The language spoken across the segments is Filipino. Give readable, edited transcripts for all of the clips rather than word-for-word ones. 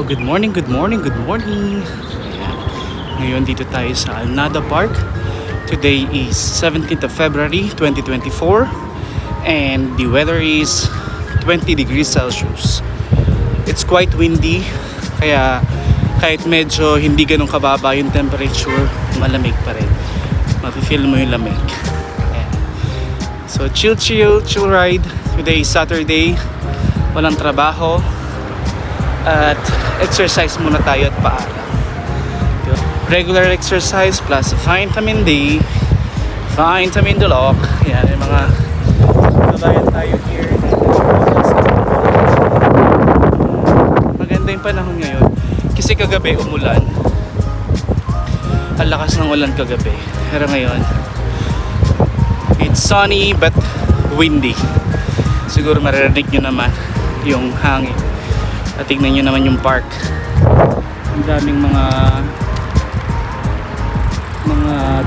Good morning, good morning, good morning. Ayan. Ngayon dito tayo sa Alnada Park. Today is 17th of February 2024 and the weather is 20 degrees Celsius. It's quite windy kaya kahit medyo hindi ganun kababa yung temperature, malamig pa rin. Mafe-feel mo yung lamig. Ayan. So chill ride. Today is Saturday. Walang trabaho. At exercise muna tayo at paalam. Regular exercise plus vitamin D, vitamin Dulok. Yan yung mga kabayan tayo here. Maganda yung panahon ngayon kasi kagabi umulan. Ang lakas ng ulan kagabi. Pero ngayon it's sunny but windy. Siguro maririnig nyo naman yung hangin. At tignan nyo naman yung park. Ang daming mga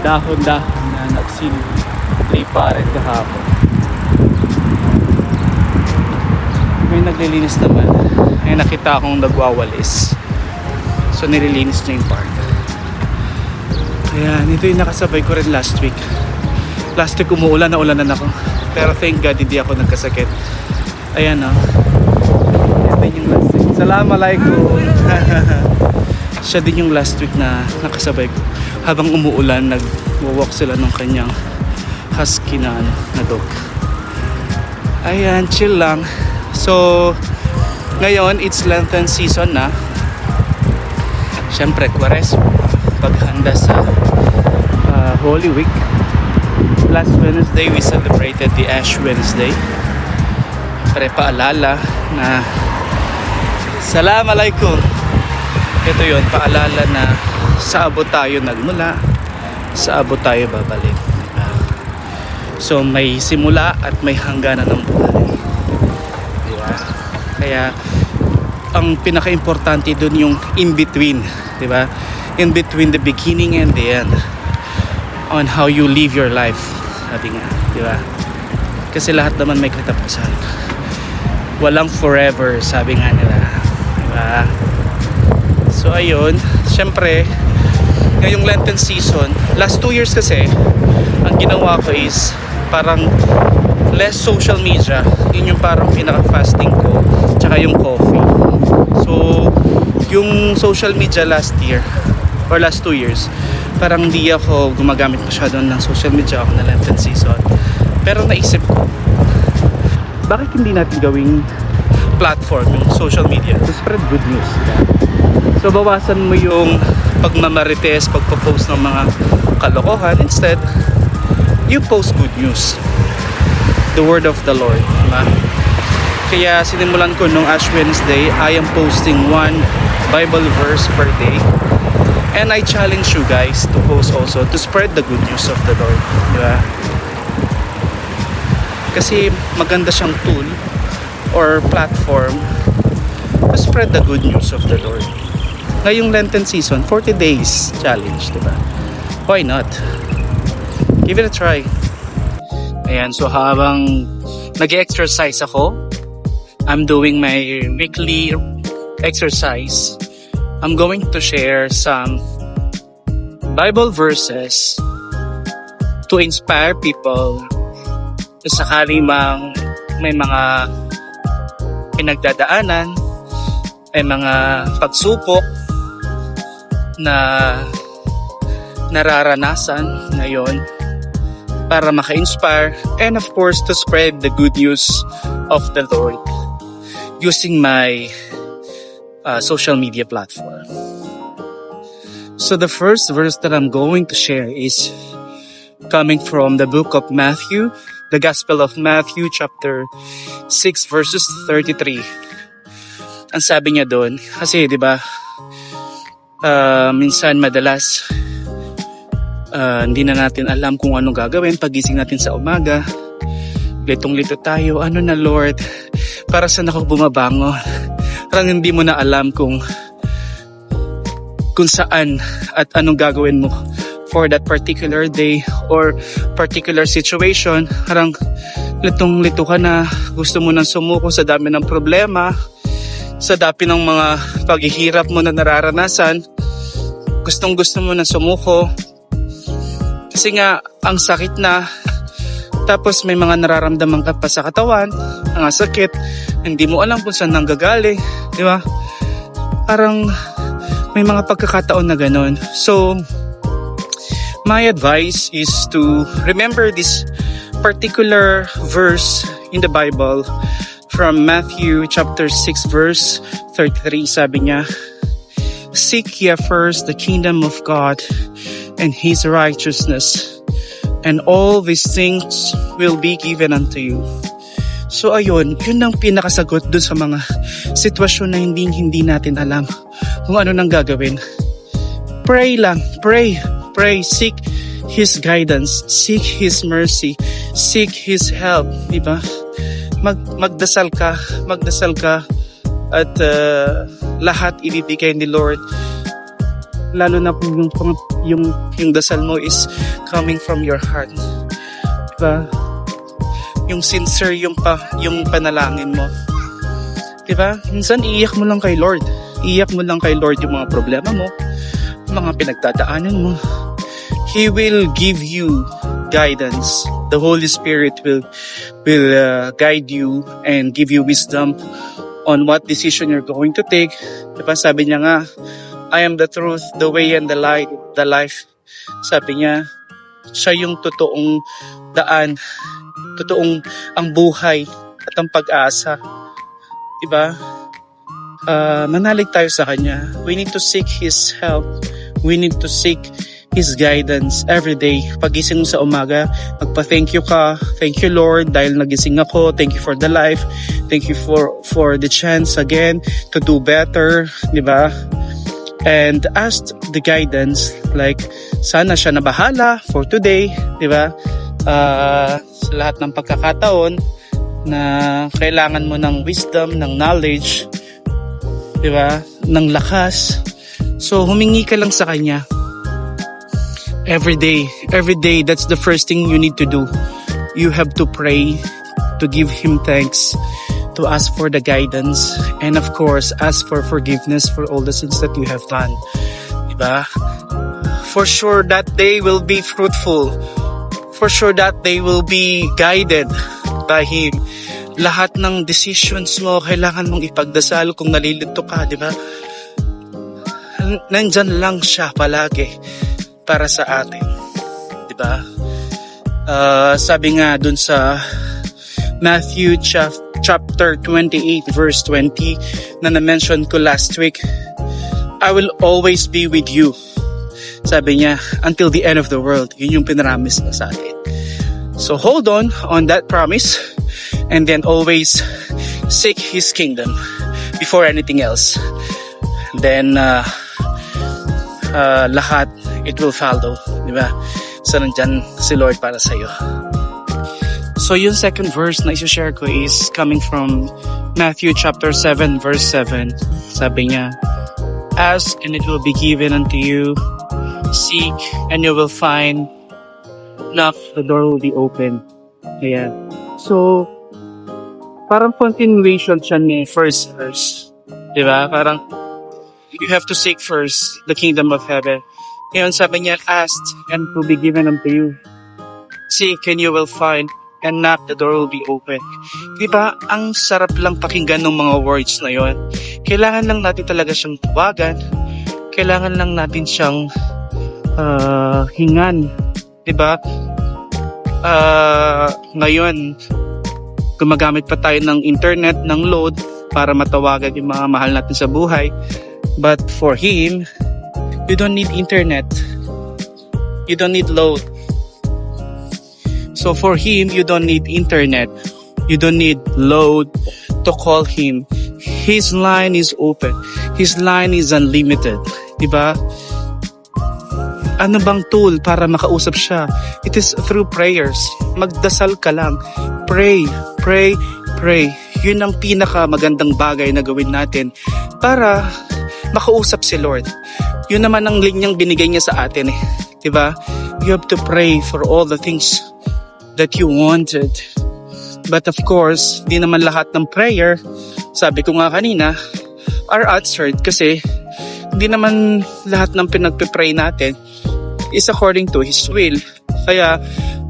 dahon-dahon na nagsiliparin kahapon. May naglilinis naman. Ay nakita akong nagwawalis. So nililinis niya yung park. Ayan, ito yung nakasabay ko rin last week. Last week umuulan na ulanan ako. Pero thank God hindi ako nagkasakit. Ayan o. Assalamualaikum. Siya din yung last week na nakasabay ko. Habang umuulan, nag-walk sila ng kanyang husky na dog. Ayan, chill lang. So, ngayon, it's Lenten season na. Siyempre, Quaresma. Paghanda sa Holy Week. Last Wednesday, we celebrated the Ash Wednesday. Siyempre, paalala na Assalamualaikum. Ito yun, paalala na sa abot tayo nagmula, sa abot tayo babalik. So may simula at may hangganan ng buhay. Diba? Kaya ang pinaka-importante dun yung in-between. Diba? In between the beginning and the end. On how you live your life. Sabi nga. Diba? Kasi lahat naman may katapusan. Walang forever, sabi nga nila. So ayun, syempre ngayong Lenten season, last 2 years kasi ang ginawa ko is parang less social media. Yun yung parang pinaka-fasting ko, tsaka yung coffee. So yung social media last year or last 2 years, parang di ako gumagamit masyado ng social media ako na Lenten season. Pero naisip ko, bakit hindi natin gawing platform yung social media to spread good news? So bawasan mo yung pagmamarites, pagpo-post ng mga kalokohan. Instead, you post good news, the word of the Lord, diba? Kaya sinimulan ko nung Ash Wednesday, I am posting one Bible verse per day, and I challenge you guys to post also to spread the good news of the Lord, diba? Kasi maganda siyang tool or platform to spread the good news of the Lord. Ngayong Lenten season, 40 days challenge, diba? Why not? Give it a try. Ayan, so habang nag-exercise ako, I'm doing my weekly exercise. I'm going to share some Bible verses to inspire people sakali mang may mga pinagdadaanan, may mga pagsubok na nararanasan ngayon para maka-inspire and of course to spread the good news of the Lord using my social media platform. So the first verse that I'm going to share is coming from the book of Matthew, the Gospel of Matthew chapter 6 verses 33. Ang sabi niya doon, kasi 'di ba, minsan madalas hindi na natin alam kung anong gagawin pagising natin sa umaga. Litong-lito tayo, ano na Lord, para saan ako bumabangon? Parang hindi mo na alam kung saan at anong gagawin mo for that particular day or particular situation. Parang litong-lito ka na, gusto mo nang sumuko sa dami ng problema, sa dami ng mga paghihirap mo na nararanasan, gustong gusto mo na sumuko. Kasi nga, ang sakit na, tapos may mga nararamdaman ka pa sa katawan, ang sakit, hindi mo alam kung saan nanggagaling, di ba? Parang may mga pagkakataon na ganun. So, my advice is to remember this particular verse in the Bible from Matthew chapter 6 verse 33. Sabi niya, "Seek ye first the kingdom of God and His righteousness, and all these things will be given unto you." So ayun, yun ang pinakasagot dun sa mga sitwasyon na hindi natin alam kung ano nang gagawin. Pray lang, pray, seek His guidance, seek His mercy, seek His help, di ba? Magdasal ka at lahat ibibigay ni Lord. Lalo na kung yung dasal mo is coming from your heart. Diba? Yung sincere yung panalangin mo. Diba? Minsan iiyak mo lang kay Lord. Iiyak mo lang kay Lord yung mga problema mo, mga pinagdadaanan mo. He will give you guidance. The Holy Spirit will guide you and give you wisdom on what decision you're going to take. Diba? Sabi niya nga, I am the truth, the way and the life. Sabi niya, siya yung totoong daan, totoong ang buhay at ang pag-asa. Diba? Manalig tayo sa Kanya. We need to seek His help. We need to seek His guidance every day. Pagising mo sa umaga, magpa-thank you ka. Thank you, Lord, dahil nagising ako. Thank you for the life. Thank you for the chance again to do better. Diba? And ask the guidance, like, sana siya na bahala for today, di ba? Sa lahat ng pagkakataon na kailangan mo ng wisdom, ng knowledge, di ba? Ng lakas. So, humingi ka lang sa Kanya. Every day, that's the first thing you need to do. You have to pray, to give Him thanks, to ask for the guidance, and of course, ask for forgiveness for all the sins that you have done. Diba? For sure, that day will be fruitful. For sure, that day will be guided by Him. Lahat ng decisions mo, kailangan mong ipagdasal kung nalilito ka, diba? Nandyan lang siya palagi para sa atin. Diba? Sabi nga dun sa Matthew chapter 28 verse 20 na na-mention ko last week, I will always be with you. Sabi niya, until the end of the world. Yun yung pinaramis na sa atin. So hold on that promise, and then always seek His kingdom before anything else. Then lahat, it will follow. Diba? So nandyan si Lord para sa'yo. So yung second verse na isa-share ko is coming from Matthew chapter 7 verse 7. Sabi niya, ask and it will be given unto you. Seek and you will find. Knock, the door will be open. Ayan. So, parang continuation siya ni first verse. Diba? Parang, you have to seek first the kingdom of heaven. Ngayon sabi niya, ask and it will be given unto you. Seek and you will find. And knock, the door will be open. Diba? Ang sarap lang pakinggan ng mga words na yon. Kailangan lang natin talaga siyang tawagan. Kailangan lang natin siyang hingan. Diba? Ngayon, gumagamit pa tayo ng internet, ng load, para matawagan yung mga mahal natin sa buhay. But for Him, you don't need internet. You don't need load. So for Him, you don't need internet. You don't need load to call Him. His line is open. His line is unlimited. Diba? Ano bang tool para makausap siya? It is through prayers. Magdasal ka lang. Pray, pray, pray. Yun ang pinaka magandang bagay na gawin natin para makausap si Lord. Yun naman ang linyang binigay niya sa atin eh. Diba? You have to pray for all the things that you wanted. But of course, di naman lahat ng prayer, sabi ko nga kanina, are answered kasi hindi naman lahat ng pinagpipray natin is according to His will. Kaya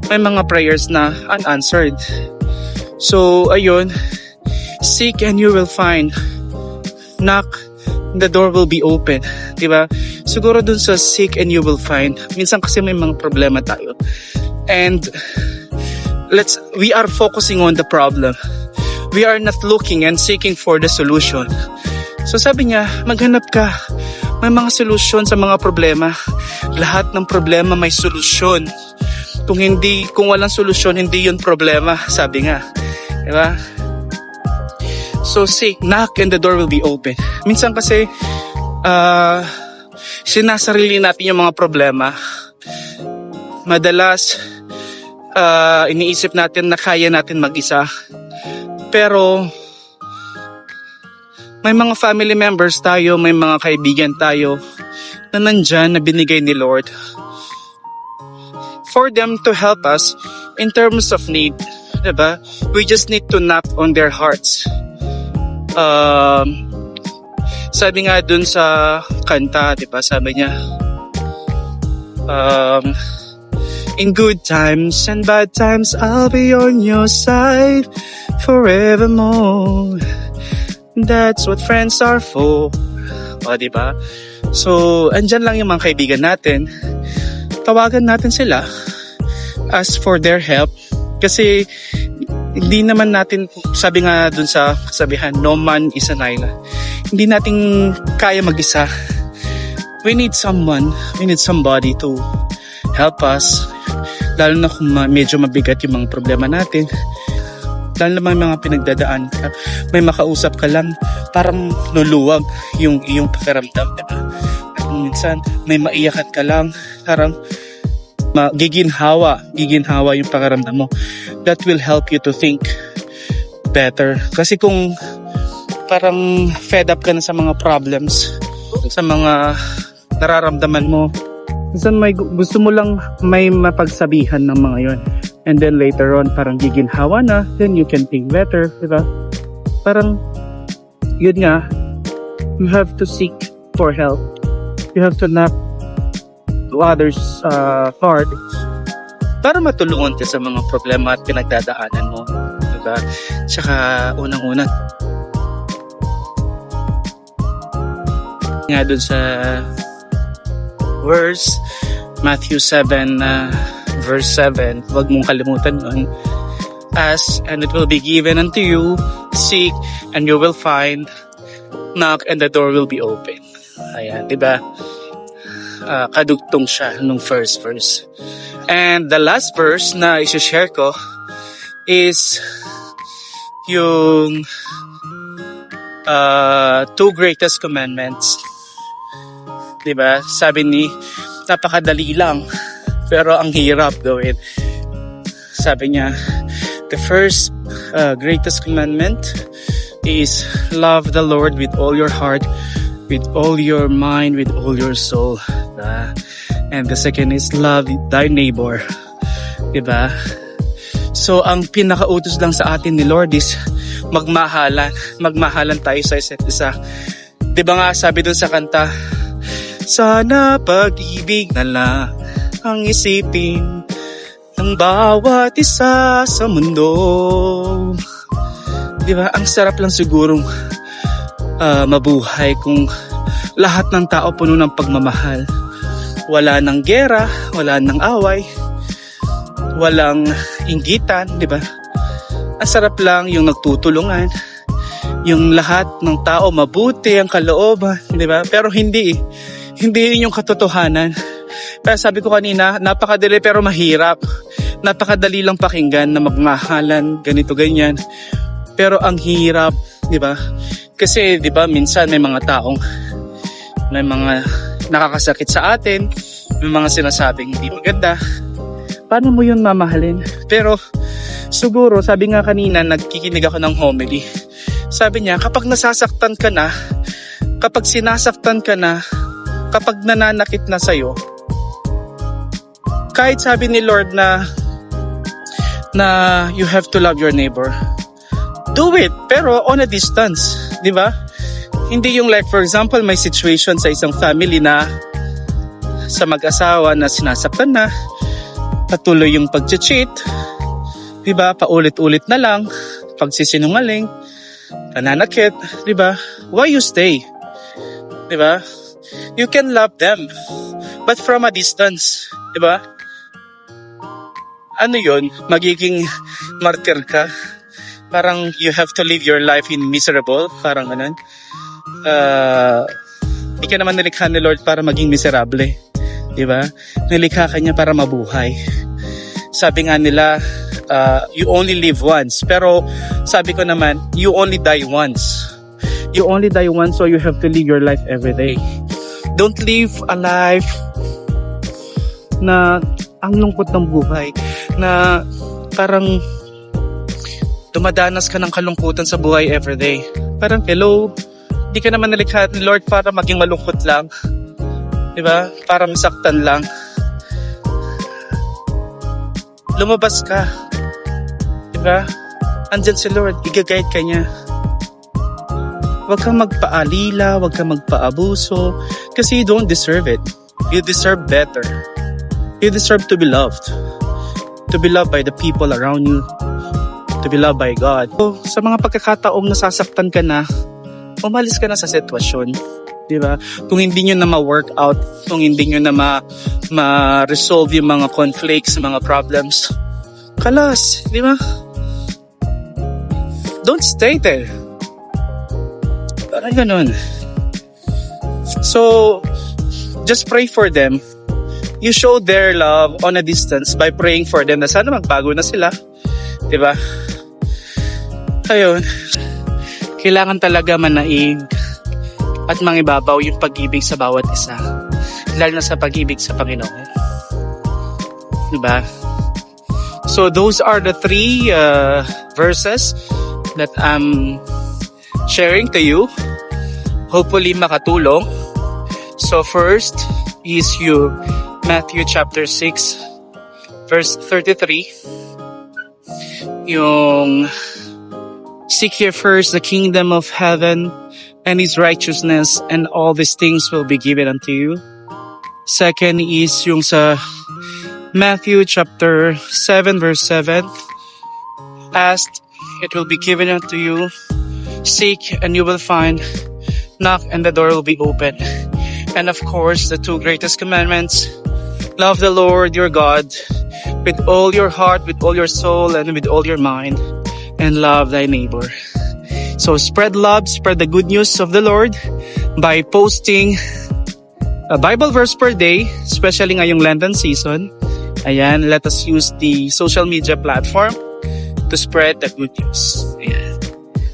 may mga prayers na unanswered. So ayun, seek and you will find. Knock, the door will be open. Diba? Siguro dun sa seek and you will find. Minsan kasi may mga problema tayo. And we are focusing on the problem. We are not looking and seeking for the solution. So sabi niya, maghanap ka. May mga solusyon sa mga problema. Lahat ng problema may solusyon. Kung walang solusyon, hindi yun problema, sabi nga. Diba? So seek, knock, and the door will be open. Minsan kasi, sinasarili natin yung mga problema. Madalas, iniisip natin na kaya natin mag-isa. Pero, may mga family members tayo, may mga kaibigan tayo na nandyan na binigay ni Lord for them to help us in terms of need. Diba? We just need to knock on their hearts. Sabi nga dun sa kanta, diba? Sabi niya, in good times and bad times, I'll be on your side forevermore. That's what friends are for. O, diba? So, andyan lang yung mga kaibigan natin. Tawagan natin sila, ask for their help. Kasi, hindi naman natin, sabi nga dun sa kasabihan, no man is an island. Hindi natin kaya mag-isa. We need someone, we need somebody to help us. Lalo na kung medyo mabigat yung mga problema natin. Lalo na may mga pinagdadaan ka. May makausap ka lang, parang luluwag yung iyong pakiramdam. Diba? At minsan, may maiyakan ka lang, parang giginhawa yung pakiramdam mo. That will help you to think better. Kasi kung parang fed up ka na sa mga problems, sa mga nararamdaman mo, minsan gusto mo lang may mapagsabihan ng mga yon. And then later on, parang giginhawa na, then you can think better, diba? Parang, yun nga, you have to seek for help. You have to knock to others' heart para matulungan ka sa mga problema at pinagdadaanan mo, diba? Tsaka, unang-una, nga dun sa verse, Matthew 7, verse 7, huwag mong kalimutan yun. Ask and it will be given unto you, seek and you will find, knock and the door will be open. Ayan, diba? Kadugtong siya nung first verse. And the last verse na isi-share ko is yung two greatest commandments. Diba? Sabi ni, napakadali lang, pero ang hirap gawin. Sabi niya, the first greatest commandment is love the Lord with all your heart, with all your mind, with all your soul. And the second is love thy neighbor. Diba? So, ang pinakautos lang sa atin ni Lord is magmahalan. Magmahalan tayo sa isa't isa. Diba nga, sabi dun sa kanta, sana pag-ibig na lang ang isipin ng bawat isa sa mundo. Diba? Ang sarap lang sigurong mabuhay kung lahat ng tao puno ng pagmamahal. Wala nang gera, wala nang away, walang inggitan, diba? Ang sarap lang yung nagtutulungan, yung lahat ng tao mabuti ang kalooban, diba? Pero hindi yun yung katotohanan. Kaya sabi ko kanina, napakadali pero mahirap. Napakadali lang pakinggan na magmahalan, ganito, ganyan. Pero ang hirap, di ba? Kasi, di ba, minsan may mga taong, may mga nakakasakit sa atin, may mga sinasabing hindi maganda. Paano mo yun mamahalin? Pero, siguro, sabi nga kanina, nagkikinig ako ng homily. Sabi niya, kapag nasasaktan ka na, kapag sinasaktan ka na, kapag nananakit na sa'yo, kahit sabi ni Lord na you have to love your neighbor, do it, pero on a distance, di ba? Hindi yung like, for example, may situation sa isang family na sa mag-asawa na sinasaktan na, patuloy yung pag-cheat, diba? Paulit-ulit na lang, pagsisinungaling, nananakit, diba? Why you stay? Diba? You can love them, but from a distance, diba? Ano yun? Magiging martyr ka? Parang you have to live your life in miserable, parang ganun. Hindi ka naman nilikha ni Lord para maging miserable. Diba? Nilikha ka niya para mabuhay. Sabi nga nila, you only live once. Pero sabi ko naman, you only die once. You only die once, so you have to live your life every day. Don't live a life na ang lungkot ng buhay. Na parang dumadanas ka ng kalungkutan sa buhay every day. Parang, hello, hindi ka naman nilikha ni Lord para maging malungkot lang. Diba? Para masaktan lang. Lumabas ka. Diba? Andyan si Lord. I-guide ka niya. Huwag kang magpaalila. Huwag kang magpaabuso. Kasi you don't deserve it. You deserve better. You deserve to be loved. To be loved by the people around you. To be loved by God. So, sa mga pagkakataong nasasaktan ka na, umalis ka na sa sitwasyon. Diba? Kung hindi nyo na ma-work out, kung hindi nyo na ma-resolve yung mga conflicts, mga problems, kalas, di ba? Don't stay there. Parang ganun. So, just pray for them. You show their love on a distance by praying for them na sana magbago na sila. Di ba? Ayun. Kailangan talaga manaig at mangibabaw yung pag-ibig sa bawat isa. Lalo na sa pag-ibig sa Panginoon. Diba? So those are the three verses that I'm sharing to you. Hopefully makatulong. So first is you Matthew chapter 6 verse 33. Yung seek ye first the kingdom of heaven and His righteousness, and all these things will be given unto you. Second is yung sa Matthew chapter 7 verse 7. Ask, it will be given unto you. Seek, and you will find. Knock, and the door will be open. And of course, the two greatest commandments. Love the Lord your God with all your heart, with all your soul, and with all your mind. And love thy neighbor. So spread love, spread the good news of the Lord by posting a Bible verse per day, especially ngayong Lenten season. Ayan, let us use the social media platform to spread the good news. Ayan.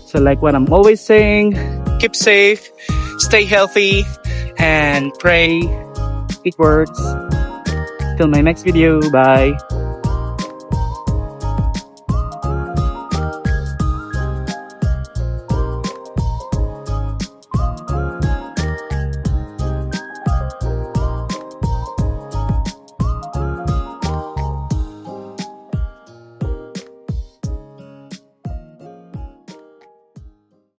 So like what I'm always saying, keep safe, stay healthy, and pray. It works. Till my next video, bye.